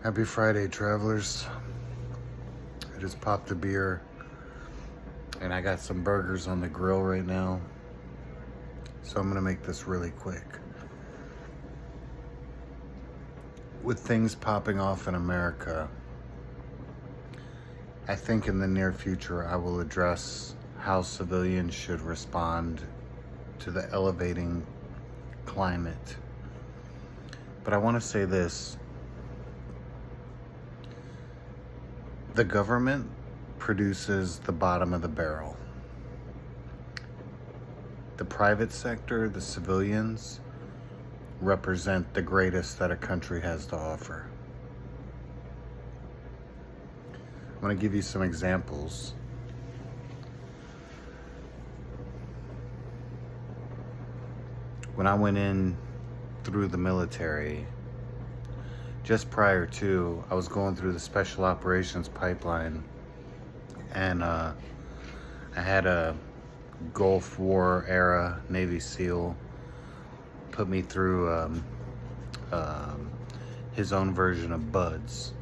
Happy Friday, travelers. I just popped a beer and I got some burgers on the grill right now. So I'm gonna make this really quick. With things popping off in America, I think in the near future I will address how civilians should respond to the elevating climate. But I want to say this. The government produces the bottom of the barrel. The private sector, the civilians, represent the greatest that a country has to offer. I'm going to give you some examples. When I went in through the military, just prior to, I was going through the special operations pipeline, and I had a Gulf War era Navy SEAL put me through his own version of BUDS.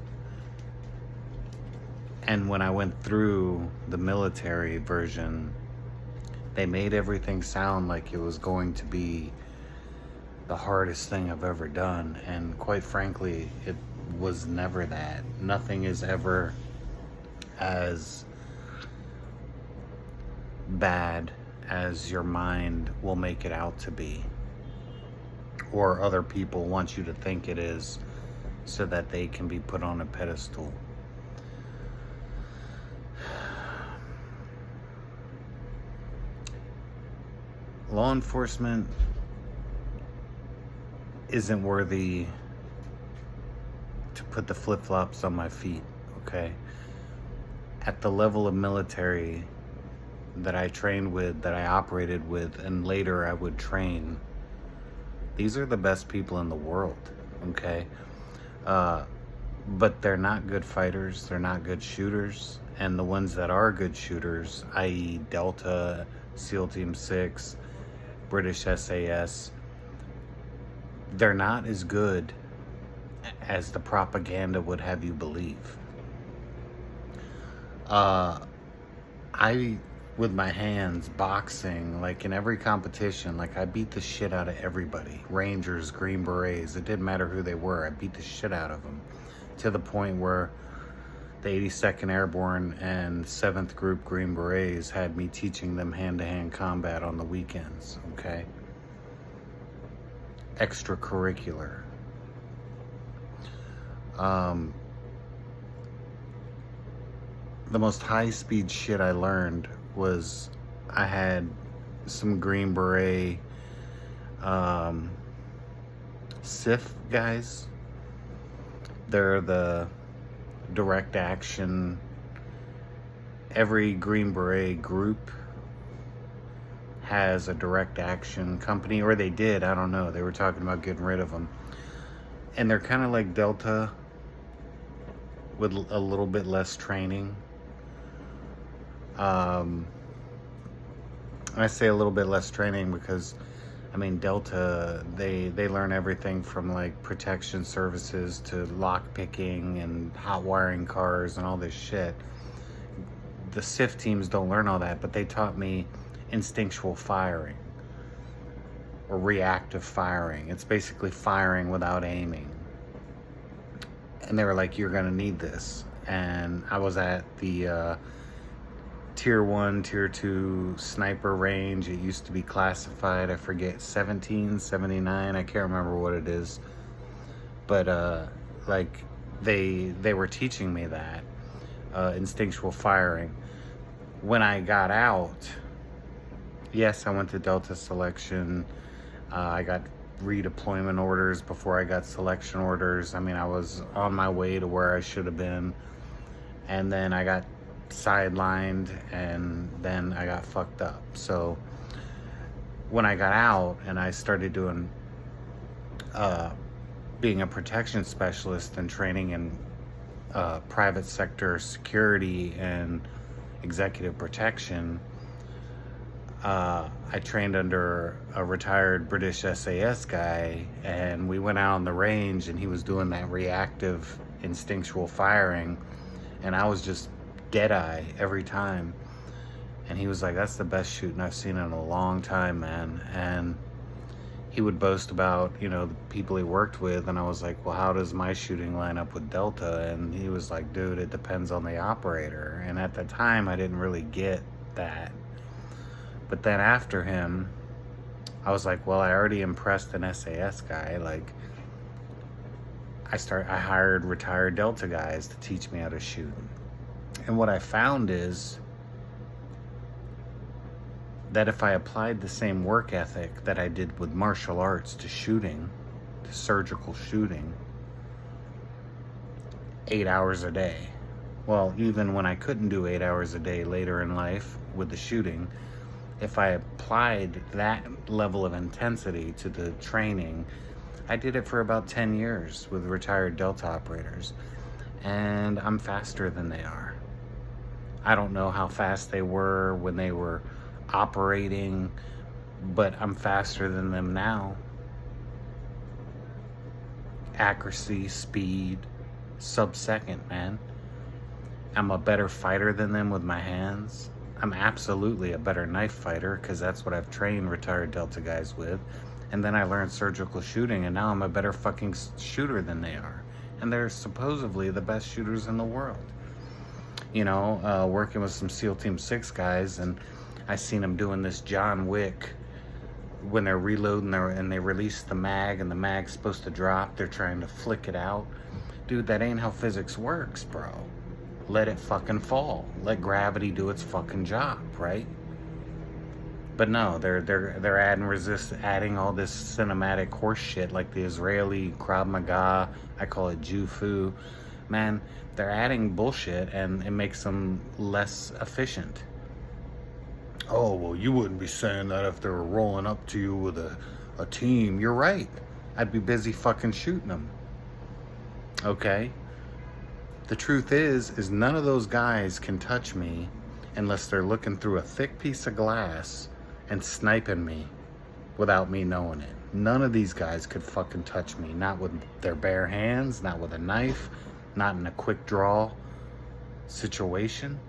And when I went through the military version, they made everything sound like it was going to be the hardest thing I've ever done. And quite frankly, it was never that. Nothing is ever as bad as your mind will make it out to be, or other people want you to think it is, so that they can be put on a pedestal. Law enforcement isn't worthy to put the flip-flops on my feet, okay? At the level of military that I trained with, that I operated with, and later I would train, these are the best people in the world, okay? But they're not good fighters, they're not good shooters, and the ones that are good shooters, i.e. Delta, SEAL Team 6, British SAS, they're not as good as the propaganda would have you believe. I, with my hands, boxing, like in every competition, like I beat the shit out of everybody. Rangers, Green Berets, it didn't matter who they were, I beat the shit out of them. To the point where the 82nd Airborne and 7th Group Green Berets had me teaching them hand-to-hand combat on the weekends, okay? Extracurricular. The most high-speed shit I learned was I had some Green Beret SIF guys. They're the direct action. Every Green Beret group has a direct action company, or they did, I don't know. They were talking about getting rid of them. And they're kind of like Delta with a little bit less training. I say a little bit less training because, I mean, Delta, they learn everything from like protection services to lock picking and hot wiring cars and all this shit. The SIF teams don't learn all that, but they taught me instinctual firing or reactive firing. It's basically firing without aiming. And they were like, you're gonna need this. And I was at the Tier 1, Tier 2 sniper range. It used to be classified, I forget, 1779, I can't remember what it is. But like they were teaching me that instinctual firing. When I got out, yes, I went to Delta selection. I got redeployment orders before I got selection orders. I mean, I was on my way to where I should have been. And then I got sidelined, and then I got fucked up. So when I got out and I started doing being a protection specialist and training in private sector security and executive protection, I trained under a retired British SAS guy, and we went out on the range and he was doing that reactive instinctual firing, and I was just dead eye every time. And he was like, that's the best shooting I've seen in a long time, man. And he would boast about, you know, the people he worked with, and I was like, well, how does my shooting line up with Delta? And he was like, dude, it depends on the operator. And at the time, I didn't really get that. But then after him, I was like, well, I already impressed an SAS guy. Like, I hired retired Delta guys to teach me how to shoot. And what I found is that if I applied the same work ethic that I did with martial arts to shooting, to surgical shooting, 8 hours a day. Well, even when I couldn't do 8 hours a day later in life with the shooting, if I applied that level of intensity to the training, I did it for about 10 years with retired Delta operators, and I'm faster than they are. I don't know how fast they were when they were operating, but I'm faster than them now. Accuracy, speed, sub-second, man. I'm a better fighter than them with my hands. I'm absolutely a better knife fighter because that's what I've trained retired Delta guys with. And then I learned surgical shooting, and now I'm a better fucking shooter than they are. And they're supposedly the best shooters in the world. You know, working with some SEAL Team 6 guys, and I seen them doing this John Wick when they're reloading and they release the mag, and the mag's supposed to drop. They're trying to flick it out. Dude, that ain't how physics works, bro. Let it fucking fall. Let gravity do its fucking job, right? But no, they're adding all this cinematic horse shit like the Israeli Krav Maga. I call it Jufu. Man, they're adding bullshit, and it makes them less efficient. Oh, well, you wouldn't be saying that if they were rolling up to you with a team. You're right. I'd be busy fucking shooting them. Okay? The truth is none of those guys can touch me unless they're looking through a thick piece of glass and sniping me without me knowing it. None of these guys could fucking touch me. Not with their bare hands, not with a knife, not in a quick draw situation.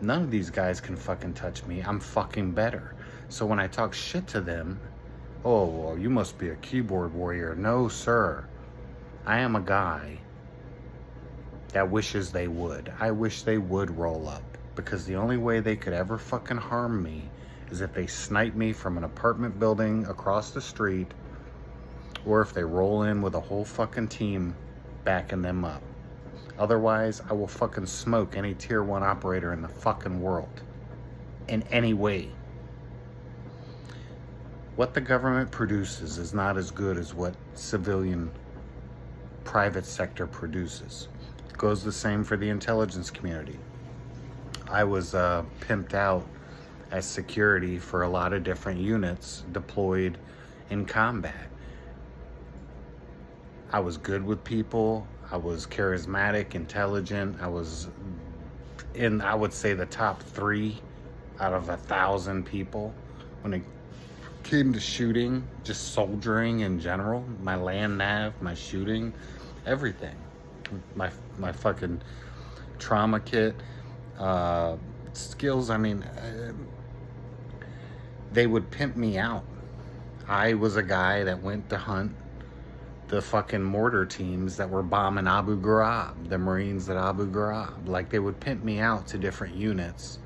None of these guys can fucking touch me. I'm fucking better. So when I talk shit to them, oh, well, you must be a keyboard warrior. No, sir. I am a guy that wishes they would. I wish they would roll up, because the only way they could ever fucking harm me is if they snipe me from an apartment building across the street, or if they roll in with a whole fucking team backing them up. Otherwise, I will fucking smoke any tier 1 operator in the fucking world. In any way. What the government produces is not as good as what civilian private sector produces. It goes the same for the intelligence community. I was pimped out as security for a lot of different units deployed in combat. I was good with people. I was charismatic, intelligent. I was in, I would say, the top 3 out of 1,000 people when it came to shooting, just soldiering in general. My land nav, my shooting, everything. My fucking trauma kit, skills. I mean, they would pimp me out. I was a guy that went to hunt the fucking mortar teams that were bombing Abu Ghraib, the Marines at Abu Ghraib. Like, they would pimp me out to different units.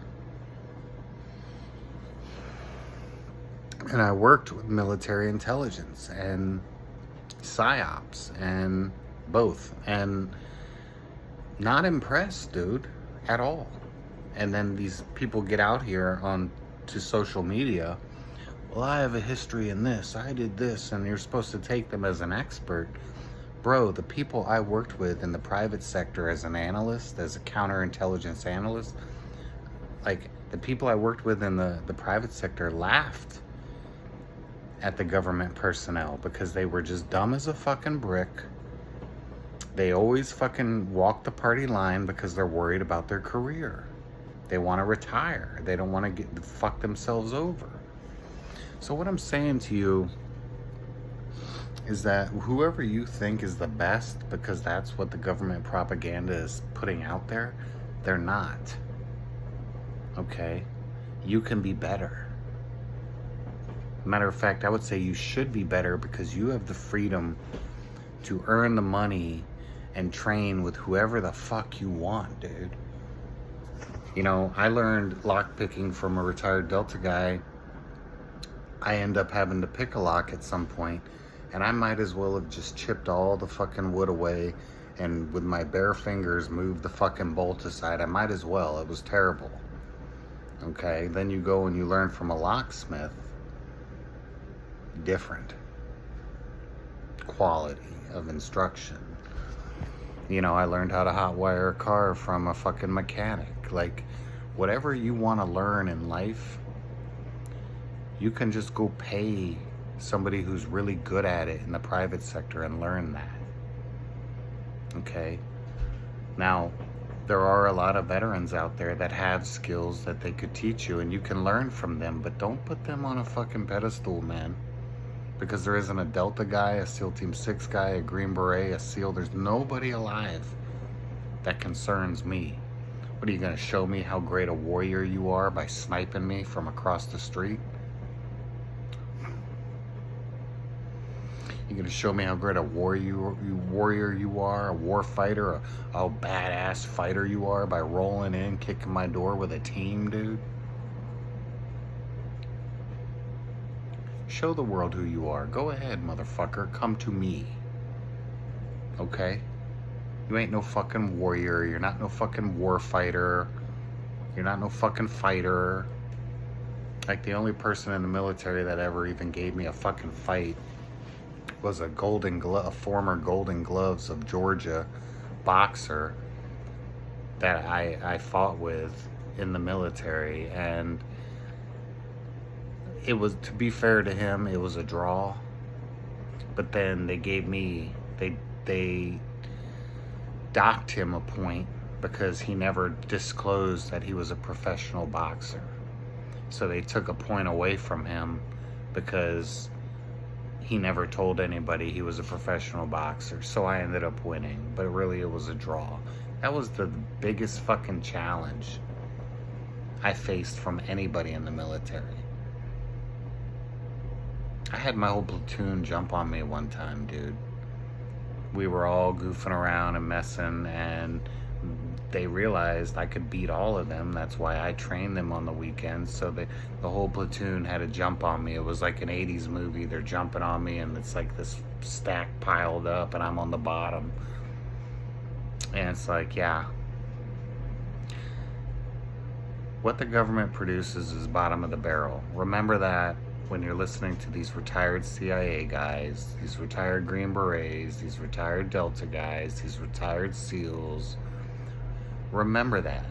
And I worked with military intelligence and PSYOPs and both. And not impressed, dude, at all. And then these people get out here on to social media. Well, I have a history in this. I did this. And you're supposed to take them as an expert. Bro, the people I worked with in the private sector as an analyst, as a counterintelligence analyst, like, the people I worked with in the private sector laughed at the government personnel because they were just dumb as a fucking brick. They always fucking walk the party line because they're worried about their career. They want to retire. They don't want to fuck themselves over. So what I'm saying to you is that whoever you think is the best, because that's what the government propaganda is putting out there, they're not. Okay? You can be better. Matter of fact, I would say you should be better because you have the freedom to earn the money and train with whoever the fuck you want, dude. You know, I learned lockpicking from a retired Delta guy. I end up having to pick a lock at some point, and I might as well have just chipped all the fucking wood away and with my bare fingers moved the fucking bolt aside. I might as well. It was terrible. Okay, then you go and you learn from a locksmith. Different quality of instruction. You know, I learned how to hotwire a car from a fucking mechanic. Like, whatever you want to learn in life, you can just go pay somebody who's really good at it in the private sector and learn that. Okay? Now, there are a lot of veterans out there that have skills that they could teach you, and you can learn from them, but don't put them on a fucking pedestal, man. Because there isn't a Delta guy, a SEAL Team 6 guy, a Green Beret, a SEAL. There's nobody alive that concerns me. What, are you going to show me how great a warrior you are by sniping me from across the street? You're going to show me how great a warrior you are, a war fighter, a badass fighter you are by rolling in, kicking my door with a team, dude? Show the world who you are. Go ahead, motherfucker. Come to me. Okay? You ain't no fucking warrior. You're not no fucking war fighter. You're not no fucking fighter. Like, the only person in the military that ever even gave me a fucking fight was a former Golden Gloves of Georgia boxer that I fought with in the military, and it was, to be fair to him, it was a draw. But then they docked him a point because he never disclosed that he was a professional boxer. So they took a point away from him because he never told anybody he was a professional boxer. So I ended up winning, but really it was a draw. That was the biggest fucking challenge I faced from anybody in the military. I had my whole platoon jump on me one time, dude. We were all goofing around and messing, and they realized I could beat all of them. That's why I trained them on the weekends. So the whole platoon had to jump on me. It was like an 80s movie. They're jumping on me, and it's like this stack piled up, and I'm on the bottom. And it's like, yeah. What the government produces is bottom of the barrel. Remember that when you're listening to these retired CIA guys, these retired Green Berets, these retired Delta guys, these retired SEALs. Remember that.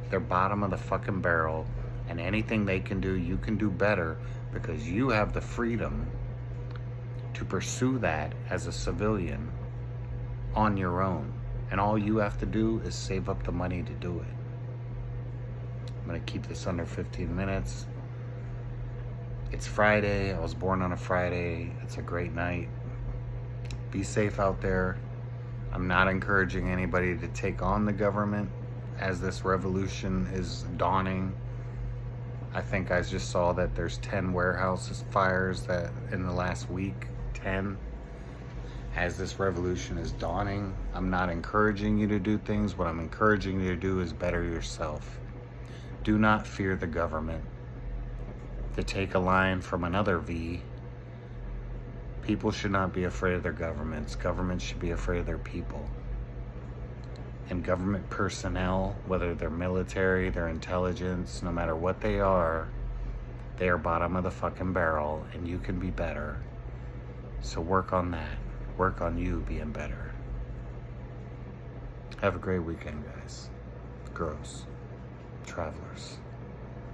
They're bottom of the fucking barrel, and anything they can do, you can do better, because you have the freedom to pursue that as a civilian on your own. And all you have to do is save up the money to do it. I'm going to keep this under 15 minutes. It's Friday. I was born on a Friday. It's a great night. Be safe out there. I'm not encouraging anybody to take on the government as this revolution is dawning. I think I just saw that there's 10 warehouse fires that in the last week, 10. As this revolution is dawning, I'm not encouraging you to do things. What I'm encouraging you to do is better yourself. Do not fear the government. To take a line from another V, people should not be afraid of their governments. Governments should be afraid of their people. And government personnel, whether they're military, they're intelligence, no matter what they are bottom of the fucking barrel, and you can be better. So work on that. Work on you being better. Have a great weekend, guys. Girls. Travelers.